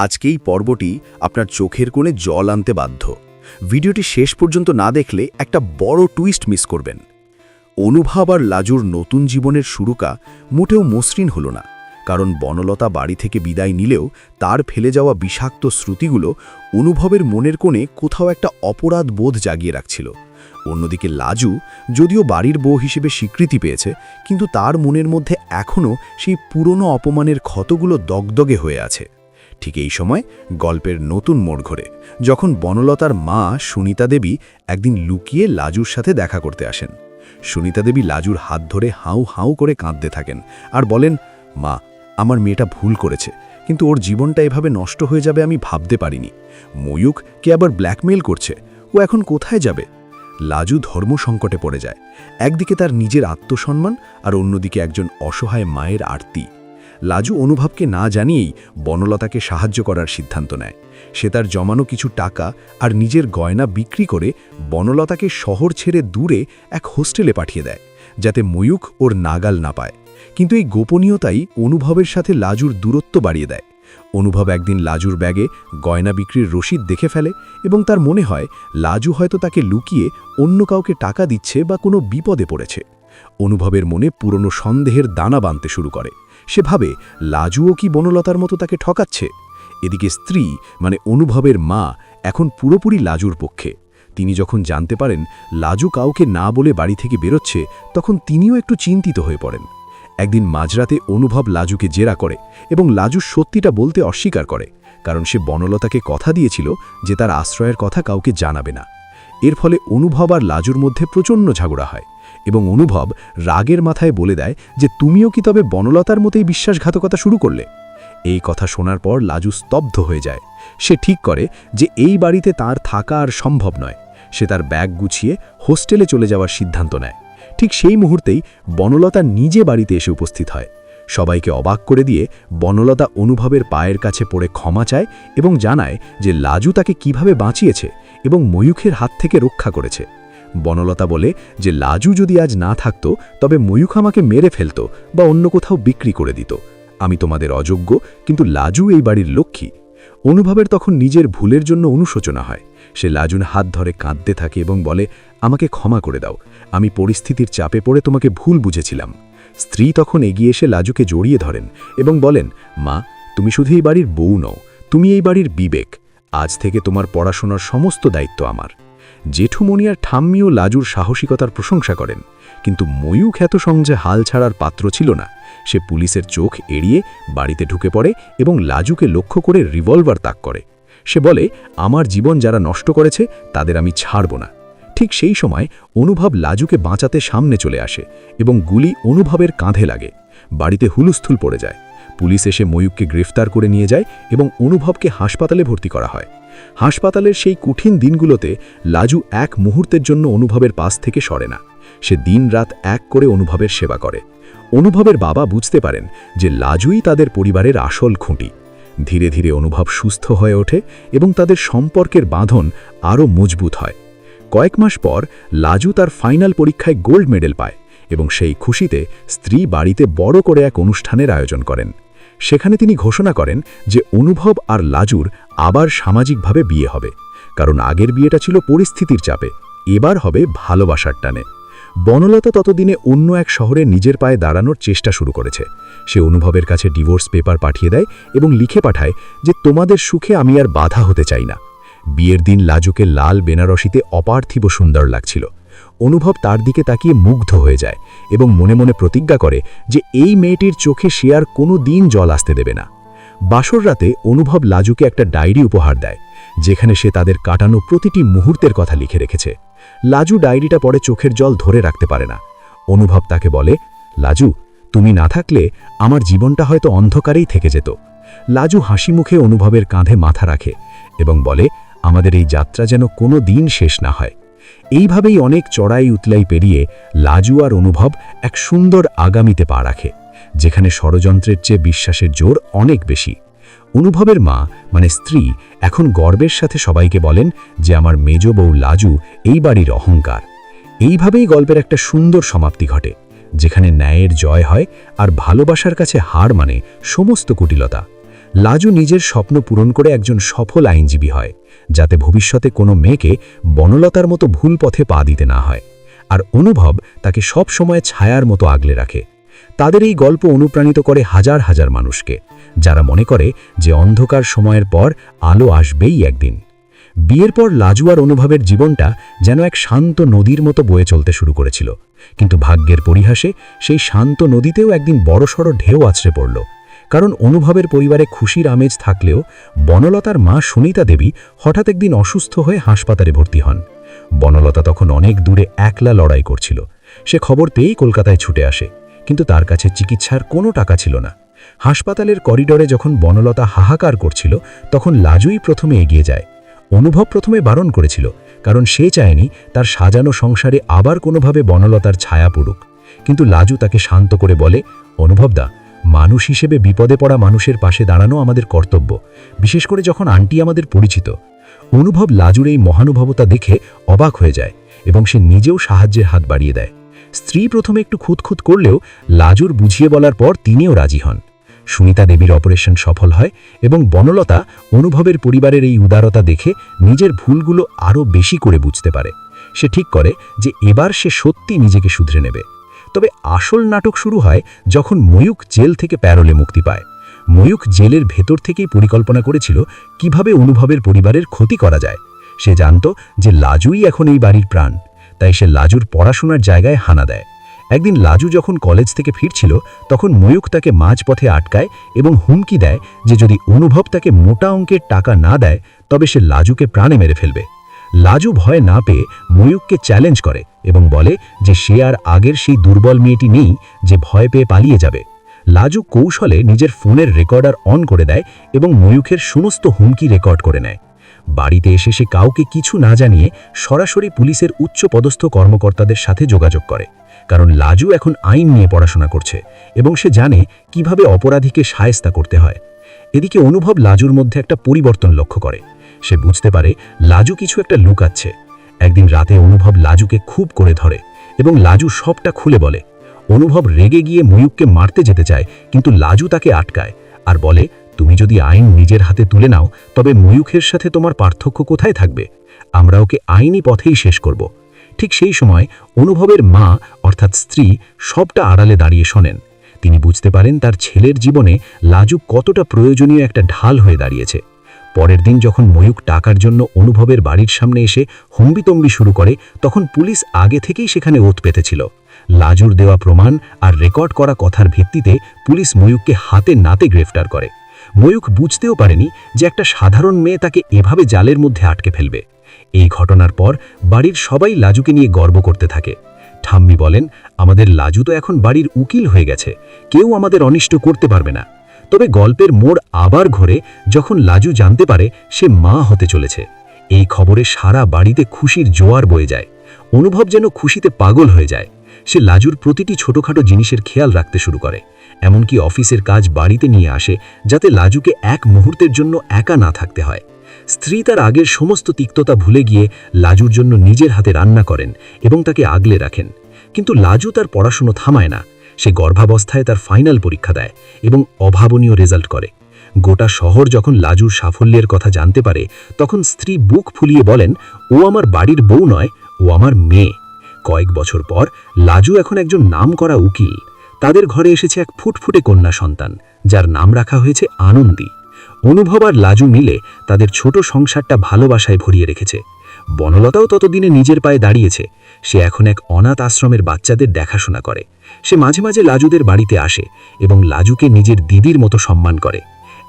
আজকেই পর্বটি আপনার চোখের কোণে জল আনতে বাধ্য। ভিডিওটি শেষ পর্যন্ত না দেখলে একটা বড় টুইস্ট মিস করবেন। অনুভব আর লাজুর নতুন জীবনের শুরুকা মোটেও মসৃণ হলো না, কারণ বনলতা বাড়ি থেকে বিদায় নিলেও তার ফেলে যাওয়া বিষাক্ত স্মৃতিগুলো অনুভবের মনের কোণে কোথাও একটা অপরাধ বোধ জাগিয়ে রাখছিল। অন্যদিকে লাজু যদিও বাড়ির বউ হিসেবে স্বীকৃতি পেয়েছে, কিন্তু তার মনের মধ্যে এখনও সেই পুরনো অপমানের ক্ষতগুলো দগদগে হয়ে আছে। ঠিক এই সময় গল্পের নতুন মোড় ঘোরে, যখন বনলতার মা সুনিতা দেবী একদিন লুকিয়ে লাজুর সাথে দেখা করতে আসেন। সুনিতা দেবী লাজুর হাত ধরে হাউ হাউ করে কাঁদতে থাকেন আর বলেন, মা, আমার মেয়েটা ভুল করেছে, কিন্তু ওর জীবনটা এভাবে নষ্ট হয়ে যাবে আমি ভাবতে পারিনি। ময়ূক কে আবার ব্ল্যাকমেইল করছে, ও এখন কোথায় যাবে? লাজু ধর্ম সংকটে পড়ে যায়। একদিকে তার নিজের আত্মসম্মান আর অন্যদিকে একজন অসহায় মায়ের আরতি। লাজু অনুভবকে না জানিয়েই বনলতাকে সাহায্য করার সিদ্ধান্ত নেয়। সে তার জমানো কিছু টাকা আর নিজের গয়না বিক্রি করে বনলতাকে শহর ছেড়ে দূরে এক হোস্টেলে পাঠিয়ে দেয়, যাতে ময়ূক ওর নাগাল না পায়। কিন্তু এই গোপনীয়তাই অনুভবের সাথে লাজুর দূরত্ব বাড়িয়ে দেয়। অনুভব একদিন লাজুর ব্যাগে গয়না বিক্রির রসিদ দেখে ফেলে এবং তার মনে হয় লাজু হয়তো তাকে লুকিয়ে অন্য কাউকে টাকা দিচ্ছে বা কোনো বিপদে পড়েছে। অনুভবের মনে পুরনো সন্দেহের দানা বাঁধতে শুরু করে। সে ভাবে লাজুও কি বনলতার মতো তাকে ঠকাচ্ছে। এদিকে স্ত্রী মানে অনুভবের মা এখন পুরোপুরি লাজুর পক্ষে। তিনি যখন জানতে পারেন লাজু কাউকে না বলে বাড়ি থেকে বেরোচ্ছে, তখন তিনিও একটু চিন্তিত হয়ে পড়েন। একদিন মাঝরাতে অনুভব লাজুকে জেরা করে এবং লাজু সত্যিটা বলতে অস্বীকার করে, কারণ সে বনলতাকে কথা দিয়েছিল যে তার আশ্রয়ের কথা কাউকে জানাবে না। এর ফলে অনুভব আর লাজুর মধ্যে প্রচণ্ড ঝগড়া হয় এবং অনুভব রাগের মাথায় বলে দেয় যে তুমিও কি তবে বনলতার মতোই বিশ্বাসঘাতকতা শুরু করলে? এই কথা শোনার পর লাজু স্তব্ধ হয়ে যায়। সে ঠিক করে যে এই বাড়িতে তার থাকা আর সম্ভব নয়। সে তার ব্যাগ গুছিয়ে হোস্টেলে চলে যাওয়ার সিদ্ধান্ত নেয়। ঠিক সেই মুহূর্তেই বনলতা নিজে বাড়িতে এসে উপস্থিত হয়। সবাইকে অবাক করে দিয়ে বনলতা অনুভবের পায়ের কাছে পড়ে ক্ষমা চায় এবং জানায় যে লাজু তাকে কিভাবে বাঁচিয়েছে এবং ময়ূখের হাত থেকে রক্ষা করেছে। বনলতা বলে যে লাজু যদি আজ না থাকতো তবে ময়ূখ আমাকে মেরে ফেলত বা অন্য কোথাও বিক্রি করে দিত। আমি তোমাদের অযোগ্য, কিন্তু লাজু এই বাড়ির লক্ষ্মী। অনুভবের তখন নিজের ভুলের জন্য অনুশোচনা হয়। সে লাজুর হাত ধরে কাঁদতে থাকে এবং বলে, আমাকে ক্ষমা করে দাও, আমি পরিস্থিতির চাপে পড়ে তোমাকে ভুল বুঝেছিলাম। স্ত্রী তখন এগিয়ে এসে লাজুকে জড়িয়ে ধরেন এবং বলেন, মা, তুমি শুধু এই বাড়ির বউ নও, তুমি এই বাড়ির বিবেক। আজ থেকে তোমার পড়াশোনার সমস্ত দায়িত্ব আমার। জেঠুমণি আর ঠাম্মিও লাজুর সাহসিকতার প্রশংসা করেন, কিন্তু ময়ূখ এত সহজে হাল ছাড়ার পাত্র ছিল না। সে পুলিশের চোখ এড়িয়ে বাড়িতে ঢুকে পড়ে এবং লাজুকে লক্ষ্য করে রিভলভার তাক করে। সে বলে, আমার জীবন যারা নষ্ট করেছে তাদের আমি ছাড়ব না। ঠিক সেই সময় অনুভব লাজুকে বাঁচাতে সামনে চলে আসে এবং গুলি অনুভবের কাঁধে লাগে। বাড়িতে হুলস্থুল পড়ে যায়। পুলিশ এসে ময়ূককে গ্রেফতার করে নিয়ে যায় এবং অনুভবকে হাসপাতালে ভর্তি করা হয়। হাসপাতালের সেই কঠিন দিনগুলোতে লাজু এক মুহূর্তের জন্য অনুভবের পাশ থেকে সরে না। সে দিনরাত এক করে অনুভবের সেবা করে। অনুভবের বাবা বুঝতে পারেন যে লাজুই তাদের পরিবারের আসল খুঁটি। ধীরে ধীরে অনুভব সুস্থ হয়ে ওঠে এবং তাদের সম্পর্কের বাঁধন আরও মজবুত হয়। কয়েক মাস পর লাজু তার ফাইনাল পরীক্ষায় গোল্ড মেডেল পায় এবং সেই খুশিতে স্ত্রী বাড়িতে বড় করে এক অনুষ্ঠানের আয়োজন করেন। সেখানে তিনি ঘোষণা করেন যে অনুভব আর লাজুর আবার সামাজিকভাবে বিয়ে হবে, কারণ আগের বিয়েটা ছিল পরিস্থিতির চাপে, এবার হবে ভালোবাসার টানে। বনলতা ততদিনে অন্য এক শহরে নিজের পায়ে দাঁড়ানোর চেষ্টা শুরু করেছে। সে অনুভবের কাছে ডিভোর্স পেপার পাঠিয়ে দেয় এবং লিখে পাঠায় যে তোমাদের সুখে আমি আর বাধা হতে চাই না। বিয়ের দিন লাজুকে লাল বেনারসিতে অপার্থিব সুন্দর লাগছিল। অনুভব তার দিকে তাকিয়ে মুগ্ধ হয়ে যায় এবং মনে মনে প্রতিজ্ঞা করে যে এই মেয়েটির চোখে সে আর কোনো দিন জল আসতে দেবে না। বাসর রাতে অনুভব লাজুকে একটা ডায়েরি উপহার দেয়, যেখানে সে তাদের কাটানো প্রতিটি মুহূর্তের কথা লিখে রেখেছে। লাজু ডায়েরিটা পড়ে চোখের জল ধরে রাখতে পারে না। অনুভব তাকে বলে, লাজু, তুমি না থাকলে আমার জীবনটা হয়তো অন্ধকারেই থেকে যেত। লাজু হাসি মুখে অনুভবের কাঁধে মাথা রাখে এবং বলে, আমাদের এই যাত্রা যেন কোনো দিন শেষ না হয়। এইভাবেই অনেক চড়াই উতলাই পেরিয়ে লাজু আর অনুভব এক সুন্দর আগামীতে পা রাখে, যেখানে ষড়যন্ত্রের চেয়ে বিশ্বাসের জোর অনেক বেশি। অনুভবের মা মানে স্ত্রী এখন গর্বের সাথে সবাইকে বলেন যে আমার মেজ বউ লাজু এই বাড়ির অহংকার। এইভাবেই গল্পের একটা সুন্দর সমাপ্তি ঘটে, যেখানে ন্যায়ের জয় হয় আর ভালোবাসার কাছে হার মানে সমস্ত কুটিলতা। লাজু নিজের স্বপ্ন পূরণ করে একজন সফল আইনজীবী হয়, যাতে ভবিষ্যতে কোনো মেয়েকে বনলতার মতো ভুল পথে পা দিতে না হয়। আর অনুভব তাকে সব সময় ছায়ার মতো আগলে রাখে। তাদের এই গল্প অনুপ্রাণিত করে হাজার হাজার মানুষকে, যারা মনে করে যে অন্ধকার সময়ের পর আলো আসবেই একদিন। বিয়ের পর লাজু আর অনুভবের জীবনটা যেন এক শান্ত নদীর মতো বয়ে চলতে শুরু করেছিল, কিন্তু ভাগ্যের পরিহাসে সেই শান্ত নদীতেও একদিন বড়সড় ঢেউ আছড়ে পড়ল। কারণ অনুভবের পরিবারে খুশির আমেজ থাকলেও বনলতার মা সুনিতা দেবী হঠাৎ একদিন অসুস্থ হয়ে হাসপাতালে ভর্তি হন। বনলতা তখন অনেক দূরে একলা লড়াই করছিল। সে খবর পেয়েই কলকাতায় ছুটে আসে, কিন্তু তার কাছে চিকিৎসার কোনো টাকা ছিল না। হাসপাতালের করিডোরে যখন বনলতা হাহাকার করছিল, তখন লাজুই প্রথমে এগিয়ে যায়। অনুভব প্রথমে বারণ করেছিল, কারণ সে চায়নি তার সাজানো সংসারে আবার কোনোভাবে বনলতার ছায়া পড়ুক। কিন্তু লাজু তাকে শান্ত করে বলে, অনুভবদা, মানুষ হিসেবে বিপদে পড়া মানুষের পাশে দাঁড়ানো আমাদের কর্তব্য, বিশেষ করে যখন আন্টি আমাদের পরিচিত। অনুভব লাজুর এই মহানুভবতা দেখে অবাক হয়ে যায় এবং সে নিজেও সাহায্যের হাত বাড়িয়ে দেয়। স্ত্রী প্রথমে একটু খুঁতখুত করলেও লাজুর বুঝিয়ে বলার পর তিনিও রাজি হন। সুনিতা দেবীর অপারেশন সফল হয় এবং বনলতা অনুভবের পরিবারের এই উদারতা দেখে নিজের ভুলগুলো আরও বেশি করে বুঝতে পারে। সে ঠিক করে যে এবার সে সত্যি নিজেকে শুধরে নেবে। তবে আসল নাটক শুরু হয় যখন ময়ূক জেল থেকে প্যারোলে মুক্তি পায়। ময়ূক জেলের ভেতর থেকেই পরিকল্পনা করেছিল কিভাবে অনুভবের পরিবারের ক্ষতি করা যায়। সে জানত যে লাজুই এখন এই বাড়ির প্রাণ, তাই সে লাজুর পড়াশোনার জায়গায় হানা দেয়। একদিন লাজু যখন কলেজ থেকে ফিরছিল, তখন ময়ূক তাকে মাঝপথে আটকায় এবং হুমকি দেয় যে যদি অনুভব তাকে মোটা অঙ্কের টাকা না দেয় তবে সে লাজুকে প্রাণে মেরে ফেলবে। লাজু ভয় না পেয়ে ময়ূককে চ্যালেঞ্জ করে এবং বলে যে সে আর আগের সেই দুর্বল মেয়েটি নেই যে ভয় পেয়ে পালিয়ে যাবে। লাজু কৌশলে নিজের ফোনের রেকর্ডার অন করে দেয় এবং ময়ূকের সমস্ত হুমকি রেকর্ড করে নেয়। বাড়িতে এসে সে কাউকে কিছু না জানিয়ে সরাসরি পুলিশের উচ্চপদস্থ কর্মকর্তাদের সাথে যোগাযোগ করে, কারণ লাজু এখন আইন নিয়ে পড়াশোনা করছে এবং সে জানে কিভাবে অপরাধীকে শায়েস্তা করতে হয়। এদিকে অনুভব লাজুর মধ্যে একটা পরিবর্তন লক্ষ্য করে। সে বুঝতে পারে লাজু কিছু একটা লুকাচ্ছে। একদিন রাতে অনুভব লাজুকে খুব করে ধরে এবং লাজু সবটা খুলে বলে। অনুভব রেগে গিয়ে ময়ূককে মারতে যেতে চায়, কিন্তু লাজু তাকে আটকায় আর বলে, তুমি যদি আইন নিজের হাতে তুলে নাও তবে ময়ূকের সাথে তোমার পার্থক্য কোথায় থাকবে? আমরা ওকে আইনি পথেই শেষ করব। ঠিক সেই সময় অনুভবের মা অর্থাৎ স্ত্রী সবটা আড়ালে দাঁড়িয়ে শোনেন। তিনি বুঝতে পারেন তার ছেলের জীবনে লাজু কতটা প্রয়োজনীয় একটা ঢাল হয়ে দাঁড়িয়েছে। পরের দিন যখন ময়ূক টাকার জন্য অনুভবের বাড়ির সামনে এসে হম্বিতম্বি শুরু করে, তখন পুলিশ আগে থেকেই সেখানে ওত পেতেছিল। লাজুর দেওয়া প্রমাণ আর রেকর্ড করা কথার ভিত্তিতে পুলিশ ময়ূককে হাতে নাতে গ্রেফতার করে। ময়ূক বুঝতেও পারেনি যে একটা সাধারণ মেয়ে তাকে এভাবে জালের মধ্যে আটকে ফেলবে। এই ঘটনার পর বাড়ির সবাই লাজুকে নিয়ে গর্ব করতে থাকে। ঠাম্মি বলেন, আমাদের লাজু তো এখন বাড়ির উকিল হয়ে গেছে, কেউ আমাদের অনিষ্ট করতে পারবে না। তবে গল্পের মোড় আবার ঘোরে যখন লাজু জানতে পারে সে মা হতে চলেছে। এই খবরে সারা বাড়িতে খুশির জোয়ার বয়ে যায়। অনুভব যেন খুশিতে পাগল হয়ে যায়। সে লাজুর প্রতিটি ছোটখাটো জিনিসের খেয়াল রাখতে শুরু করে, এমনকি অফিসের কাজ বাড়িতে নিয়ে আসে যাতে লাজুকে এক মুহূর্তের জন্য একা না থাকতে হয়। স্ত্রী তার আগের সমস্ত তিক্ততা ভুলে গিয়ে লাজুর জন্য নিজের হাতে রান্না করেন এবং তাকে আগলে রাখেন। কিন্তু লাজু তার পড়াশুনো থামায় না। সে গর্ভাবস্থায় তার ফাইনাল পরীক্ষা দেয় এবং অভাবনীয় রেজাল্ট করে। গোটা শহর যখন লাজুর সাফল্যের কথা জানতে পারে, তখন স্ত্রী বুক ফুলিয়ে বলেন, ও আমার বাড়ির বউ নয়, ও আমার মেয়ে। কয়েক বছর পর লাজু এখন একজন নামকরা উকিল। তাদের ঘরে এসেছে এক ফুটফুটে কন্যা সন্তান, যার নাম রাখা হয়েছে আনন্দী। অনুভব আর লাজু মিলে তাদের ছোট সংসারটা ভালোবাসায় ভরিয়ে রেখেছে। বনলতাও ততদিনে নিজের পায়ে দাঁড়িয়েছে। সে এখন এক অনাথ আশ্রমের বাচ্চাদের দেখাশোনা করে। সে মাঝে মাঝে লাজুদের বাড়িতে আসে এবং লাজুকে নিজের দিদির মতো সম্মান করে।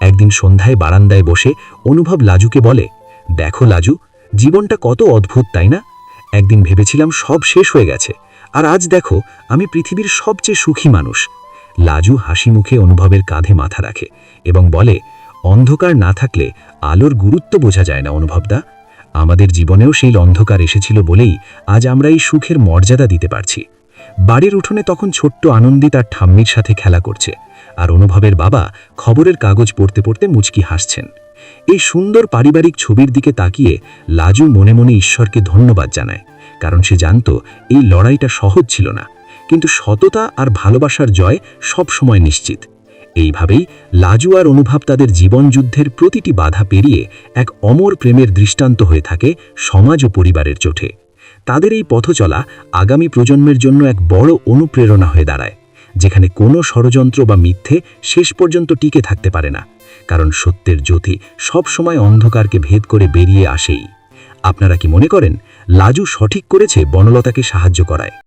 একদিন সন্ধ্যায় বারান্দায় বসে অনুভব লাজুকে বলে, দেখো লাজু, জীবনটা কত অদ্ভুত, তাই না? একদিন ভেবেছিলাম সব শেষ হয়ে গেছে, আর আজ দেখো আমি পৃথিবীর সবচেয়ে সুখী মানুষ। লাজু হাসি মুখে অনুভবের কাঁধে মাথা রাখে এবং বলে, অন্ধকার না থাকলে আলোর গুরুত্ব বোঝা যায় না অনুভবদা। আমাদের জীবনেও সেই অন্ধকার এসেছিল বলেই আজ আমরা এই সুখের মর্যাদা দিতে পারছি। বাড়ির উঠোনে তখন ছোট্ট আনন্দী তার ঠাম্মির সাথে খেলা করছে, আর অনুভবের বাবা খবরের কাগজ পড়তে পড়তে মুচকি হাসছেন। এই সুন্দর পারিবারিক ছবির দিকে তাকিয়ে লাজু মনে মনে ঈশ্বরকে ধন্যবাদ জানায়, কারণ সে জানত এই লড়াইটা সহজ ছিল না, কিন্তু সততা আর ভালোবাসার জয় সব সময় নিশ্চিত। এইভাবেই লাজু আর অনুভব তাদের জীবনযুদ্ধের প্রতিটি বাধা পেরিয়ে এক অমর প্রেমের দৃষ্টান্ত হয়ে থাকে সমাজ ও পরিবারের চোখে। তাদের এই পথচলা আগামী প্রজন্মের জন্য এক বড় অনুপ্রেরণা হয়ে দাঁড়ায়, যেখানে কোনো ষড়যন্ত্র বা মিথ্যে শেষ পর্যন্ত টিকে থাকতে পারে না, কারণ সত্যের জ্যোতি সবসময় অন্ধকারকে ভেদ করে বেরিয়ে আসেই। আপনারা কি মনে করেন লাজু সঠিক করেছে বনলতাকে সাহায্য করায়?